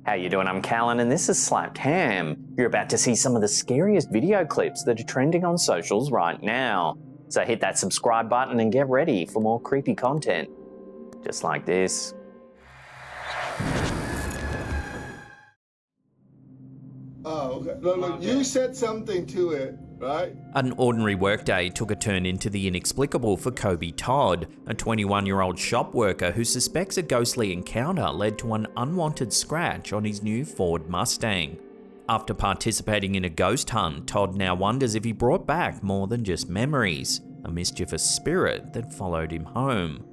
How you doing? I'm Callan and this is Slapped Ham. You're about to see some of the scariest video clips that are trending on socials right now. So hit that subscribe button and get ready for more creepy content. Just like this. Oh, okay. Look, you said something to it, right? An ordinary workday took a turn into the inexplicable for Kobe Todd, a 21-year-old shop worker who suspects a ghostly encounter led to an unwanted scratch on his new Ford Mustang. After participating in a ghost hunt, Todd now wonders if he brought back more than just memories, a mischievous spirit that followed him home.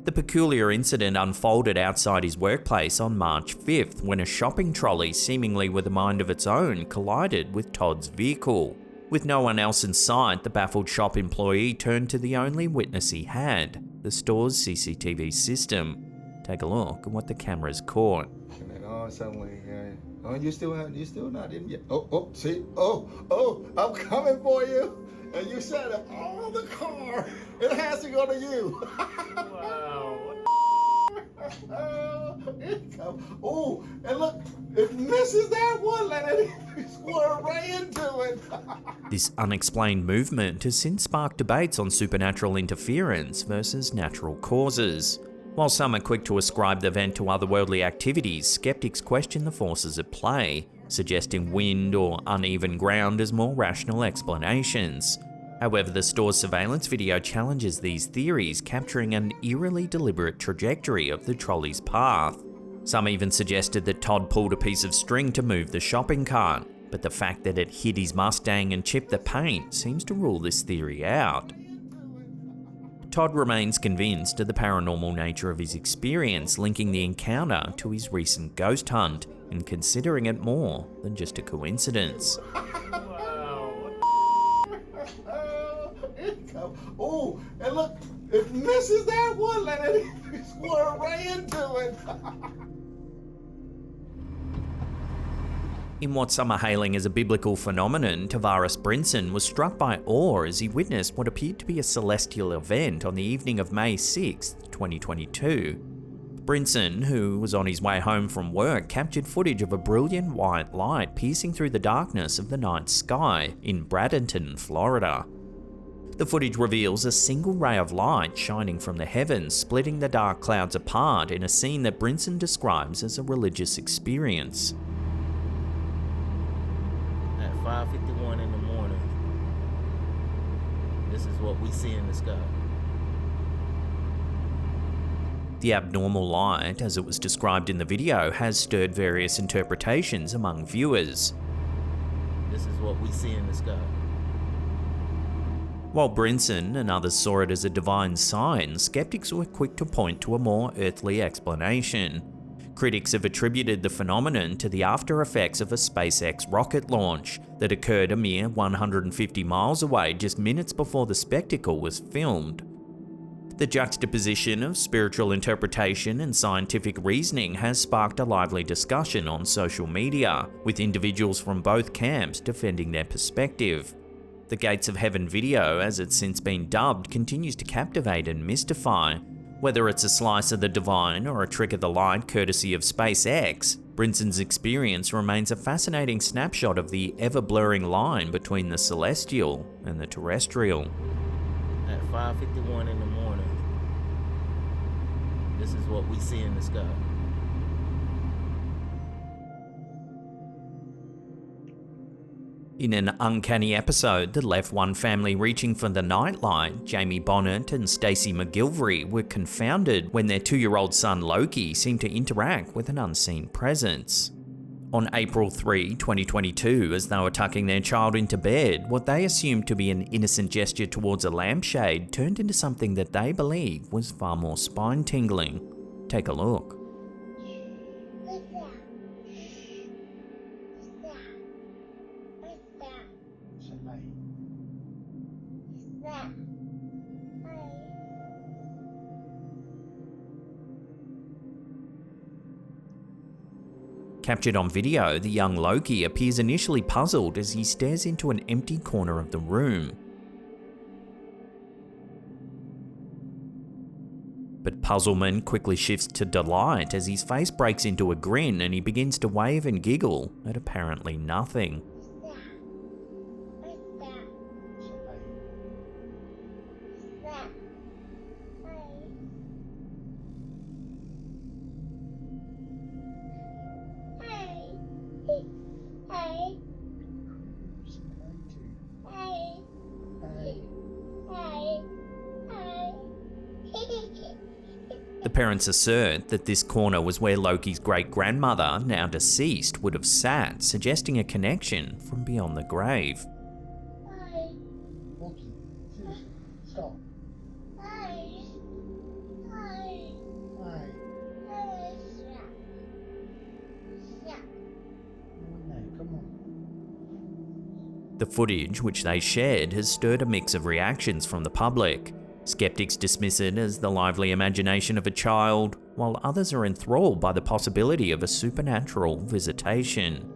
The peculiar incident unfolded outside his workplace on March 5th when a shopping trolley, seemingly with a mind of its own, collided with Todd's vehicle. With no one else in sight, the baffled shop employee turned to the only witness he had, the store's CCTV system. Take a look at what the cameras caught. And then suddenly, oh, you still not in yet. See? I'm coming for you. And you said it on the car. It has to go to you. Wow. Oh, and look, it misses that one. Let it swerve right into it. This unexplained movement has since sparked debates on supernatural interference versus natural causes. While some are quick to ascribe the event to otherworldly activities, skeptics question the forces at play, suggesting wind or uneven ground as more rational explanations. However, the store's surveillance video challenges these theories, capturing an eerily deliberate trajectory of the trolley's path. Some even suggested that Todd pulled a piece of string to move the shopping cart, but the fact that it hit his Mustang and chipped the paint seems to rule this theory out. Todd remains convinced of the paranormal nature of his experience, linking the encounter to his recent ghost hunt and considering it more than just a coincidence. Oh, and look, it misses that one. Let it swerve right into it. In what some are hailing as a biblical phenomenon, Tavares Brinson was struck by awe as he witnessed what appeared to be a celestial event on the evening of May 6, 2022. Brinson, who was on his way home from work, captured footage of a brilliant white light piercing through the darkness of the night sky in Bradenton, Florida. The footage reveals a single ray of light shining from the heavens, splitting the dark clouds apart in a scene that Brinson describes as a religious experience. At 5:51 in the morning, this is what we see in the sky. The abnormal light, as it was described in the video, has stirred various interpretations among viewers. This is what we see in the sky. While Brinson and others saw it as a divine sign, skeptics were quick to point to a more earthly explanation. Critics have attributed the phenomenon to the after effects of a SpaceX rocket launch that occurred a mere 150 miles away just minutes before the spectacle was filmed. The juxtaposition of spiritual interpretation and scientific reasoning has sparked a lively discussion on social media, with individuals from both camps defending their perspective. The Gates of Heaven video, as it's since been dubbed, continues to captivate and mystify. Whether it's a slice of the divine or a trick of the light courtesy of SpaceX, Brinson's experience remains a fascinating snapshot of the ever-blurring line between the celestial and the terrestrial. At 5:51 in the morning, this is what we see in the sky. In an uncanny episode that left one family reaching for the nightlight, Jamie Bonnet and Stacey McGilvery were confounded when their 2-year-old son Loki seemed to interact with an unseen presence. On April 3, 2022, as they were tucking their child into bed, what they assumed to be an innocent gesture towards a lampshade turned into something that they believe was far more spine-tingling. Take a look. Captured on video, the young Loki appears initially puzzled as he stares into an empty corner of the room. But puzzlement quickly shifts to delight as his face breaks into a grin and he begins to wave and giggle at apparently nothing. The parents assert that this corner was where Loki's great-grandmother, now deceased, would have sat, suggesting a connection from beyond the grave. Loki, seriously, stop. Hi. No, come on. The footage, which they shared, has stirred a mix of reactions from the public. Skeptics dismiss it as the lively imagination of a child, while others are enthralled by the possibility of a supernatural visitation.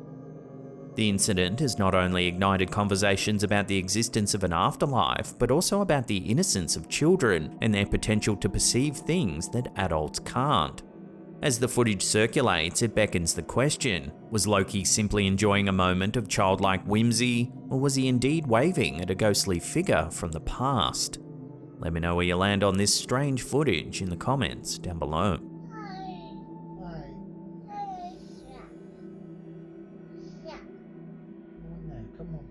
The incident has not only ignited conversations about the existence of an afterlife, but also about the innocence of children and their potential to perceive things that adults can't. As the footage circulates, it beckons the question, was Loki simply enjoying a moment of childlike whimsy, or was he indeed waving at a ghostly figure from the past? Let me know where you land on this strange footage in the comments down below. No, come on.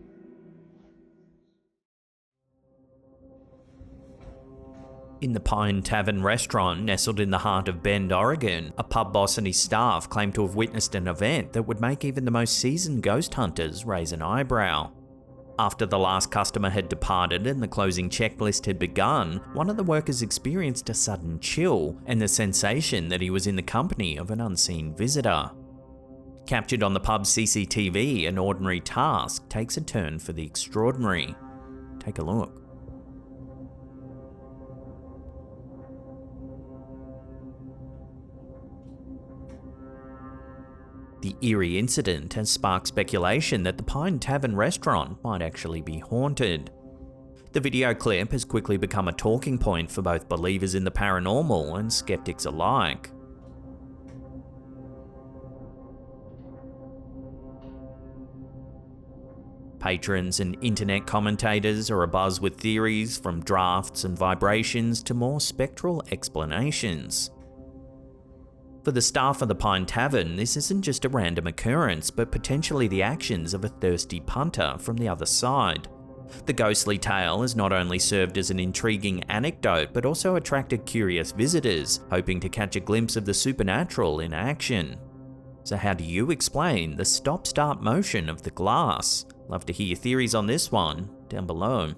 In the Pine Tavern restaurant nestled in the heart of Bend, Oregon, a pub boss and his staff claim to have witnessed an event that would make even the most seasoned ghost hunters raise an eyebrow. After the last customer had departed and the closing checklist had begun, one of the workers experienced a sudden chill and the sensation that he was in the company of an unseen visitor. Captured on the pub's CCTV, an ordinary task takes a turn for the extraordinary. Take a look. The eerie incident has sparked speculation that the Pine Tavern restaurant might actually be haunted. The video clip has quickly become a talking point for both believers in the paranormal and skeptics alike. Patrons and internet commentators are abuzz with theories from drafts and vibrations to more spectral explanations. For the staff of the Pine Tavern, this isn't just a random occurrence, but potentially the actions of a thirsty punter from the other side. The ghostly tale has not only served as an intriguing anecdote, but also attracted curious visitors, hoping to catch a glimpse of the supernatural in action. So how do you explain the stop-start motion of the glass? Love to hear your theories on this one down below.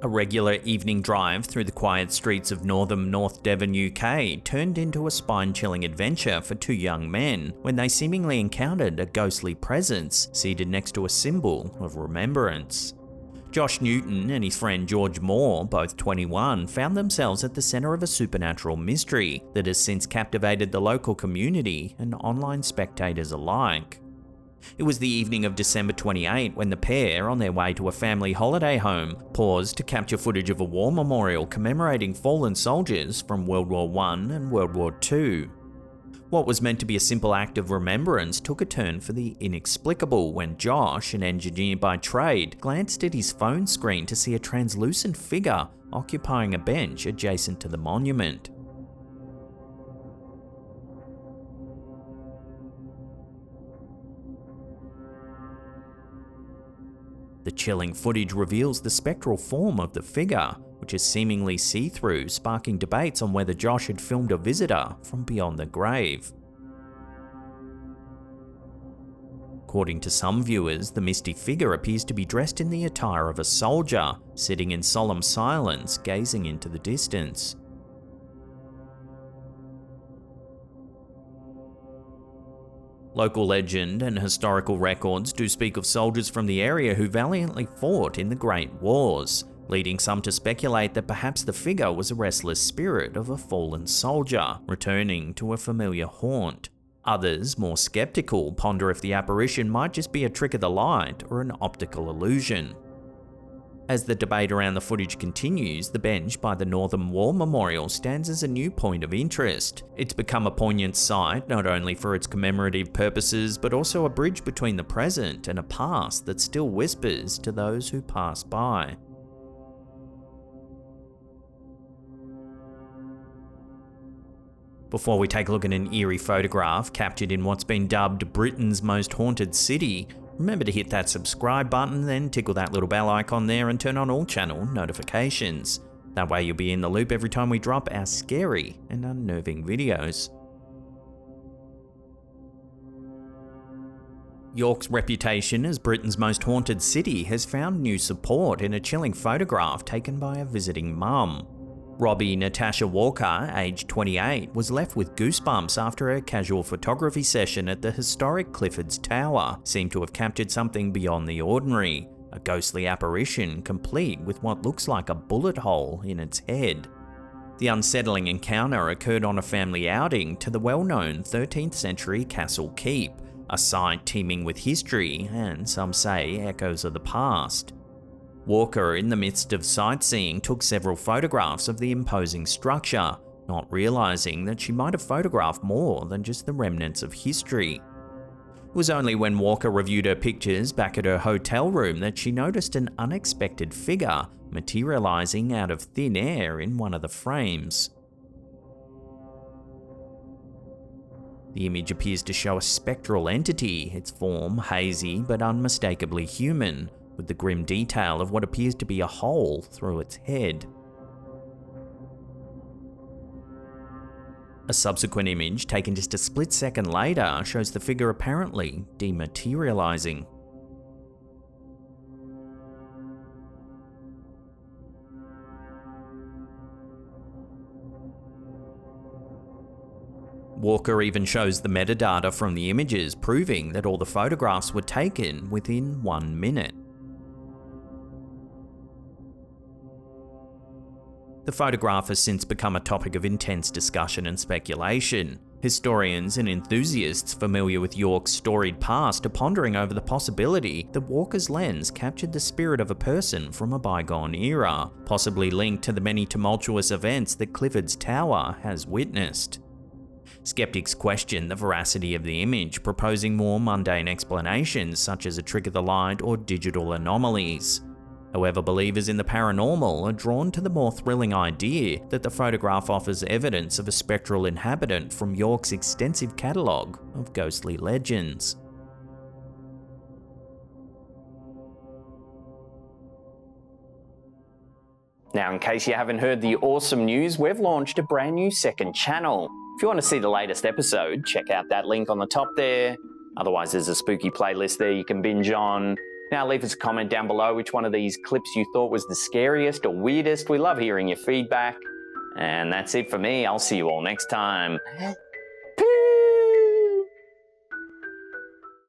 A regular evening drive through the quiet streets of northern North Devon, UK turned into a spine-chilling adventure for two young men when they seemingly encountered a ghostly presence seated next to a symbol of remembrance. Josh Newton and his friend George Moore, both 21, found themselves at the centre of a supernatural mystery that has since captivated the local community and online spectators alike. It was the evening of December 28 when the pair, on their way to a family holiday home, paused to capture footage of a war memorial commemorating fallen soldiers from World War I and World War II. What was meant to be a simple act of remembrance took a turn for the inexplicable when Josh, an engineer by trade, glanced at his phone screen to see a translucent figure occupying a bench adjacent to the monument. The chilling footage reveals the spectral form of the figure, which is seemingly see-through, sparking debates on whether Josh had filmed a visitor from beyond the grave. According to some viewers, the misty figure appears to be dressed in the attire of a soldier, sitting in solemn silence, gazing into the distance. Local legend and historical records do speak of soldiers from the area who valiantly fought in the Great Wars, leading some to speculate that perhaps the figure was a restless spirit of a fallen soldier, returning to a familiar haunt. Others, more skeptical, ponder if the apparition might just be a trick of the light or an optical illusion. As the debate around the footage continues, the bench by the Northern War Memorial stands as a new point of interest. It's become a poignant site not only for its commemorative purposes, but also a bridge between the present and a past that still whispers to those who pass by. Before we take a look at an eerie photograph captured in what's been dubbed Britain's most haunted city, remember to hit that subscribe button, then tickle that little bell icon there and turn on all channel notifications. That way you'll be in the loop every time we drop our scary and unnerving videos. York's reputation as Britain's most haunted city has found new support in a chilling photograph taken by a visiting mum. Robbie Natasha Walker, aged 28, was left with goosebumps after a casual photography session at the historic Clifford's Tower seemed to have captured something beyond the ordinary, a ghostly apparition complete with what looks like a bullet hole in its head. The unsettling encounter occurred on a family outing to the well-known 13th century Castle Keep, a site teeming with history and, some say, echoes of the past. Walker, in the midst of sightseeing, took several photographs of the imposing structure, not realising that she might have photographed more than just the remnants of history. It was only when Walker reviewed her pictures back at her hotel room that she noticed an unexpected figure materialising out of thin air in one of the frames. The image appears to show a spectral entity, its form hazy but unmistakably human, with the grim detail of what appears to be a hole through its head. A subsequent image, taken just a split second later, shows the figure apparently dematerializing. Walker even shows the metadata from the images, proving that all the photographs were taken within 1 minute. The photograph has since become a topic of intense discussion and speculation. Historians and enthusiasts familiar with York's storied past are pondering over the possibility that Walker's lens captured the spirit of a person from a bygone era, possibly linked to the many tumultuous events that Clifford's Tower has witnessed. Skeptics question the veracity of the image, proposing more mundane explanations such as a trick of the light or digital anomalies. However, believers in the paranormal are drawn to the more thrilling idea that the photograph offers evidence of a spectral inhabitant from York's extensive catalogue of ghostly legends. Now, in case you haven't heard the awesome news, we've launched a brand new second channel. If you want to see the latest episode, check out that link on the top there. Otherwise, there's a spooky playlist there you can binge on. Now, leave us a comment down below which one of these clips you thought was the scariest or weirdest. We love hearing your feedback. And that's it for me. I'll see you all next time.